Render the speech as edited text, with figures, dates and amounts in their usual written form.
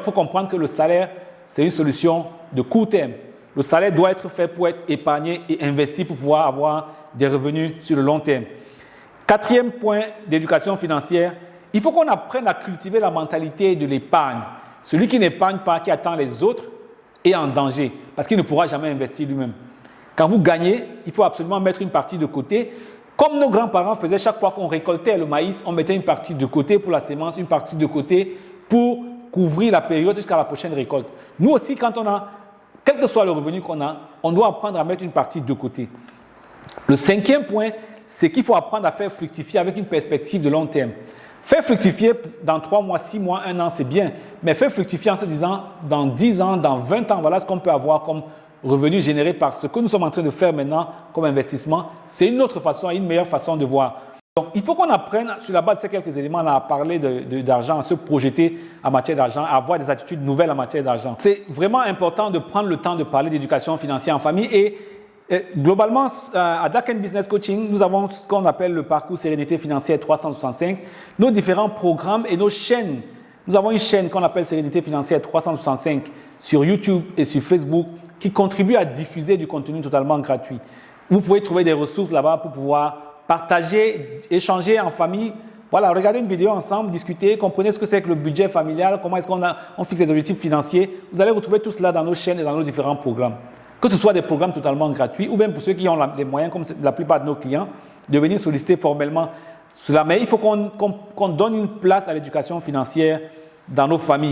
faut comprendre que le salaire, c'est une solution de court terme. Le salaire doit être fait pour être épargné et investi pour pouvoir avoir des revenus sur le long terme. Quatrième point d'éducation financière, il faut qu'on apprenne à cultiver la mentalité de l'épargne. Celui qui n'épargne pas, qui attend les autres, est en danger parce qu'il ne pourra jamais investir lui-même. Quand vous gagnez, il faut absolument mettre une partie de côté. Comme nos grands-parents faisaient chaque fois qu'on récoltait le maïs, on mettait une partie de côté pour la semence, une partie de côté pour couvrir la période jusqu'à la prochaine récolte. Nous aussi, quand on a, quel que soit le revenu qu'on a, on doit apprendre à mettre une partie de côté. Le cinquième point, c'est qu'il faut apprendre à faire fructifier avec une perspective de long terme. Faire fructifier dans 3 mois, 6 mois, 1 an, c'est bien. Mais faire fructifier en se disant, dans 10 ans, dans 20 ans, voilà ce qu'on peut avoir comme revenu généré par ce que nous sommes en train de faire maintenant comme investissement. C'est une autre façon, une meilleure façon de voir. Donc, il faut qu'on apprenne, sur la base de ces quelques éléments, à parler d'argent, à se projeter en matière d'argent, à avoir des attitudes nouvelles en matière d'argent. C'est vraiment important de prendre le temps de parler d'éducation financière en famille et globalement, à Dark Business Coaching, nous avons ce qu'on appelle le parcours Sérénité Financière 365, nos différents programmes et nos chaînes. Nous avons une chaîne qu'on appelle Sérénité Financière 365 sur YouTube et sur Facebook qui contribue à diffuser du contenu totalement gratuit. Vous pouvez trouver des ressources là-bas pour pouvoir partager, échanger en famille. Voilà, regardez une vidéo ensemble, discuter, comprenez ce que c'est que le budget familial, comment est-ce qu'on fixe des objectifs financiers. Vous allez retrouver tout cela dans nos chaînes et dans nos différents programmes. Que ce soit des programmes totalement gratuits ou même pour ceux qui ont les moyens, comme la plupart de nos clients, de venir solliciter formellement cela. Mais il faut qu'on donne une place à l'éducation financière dans nos familles.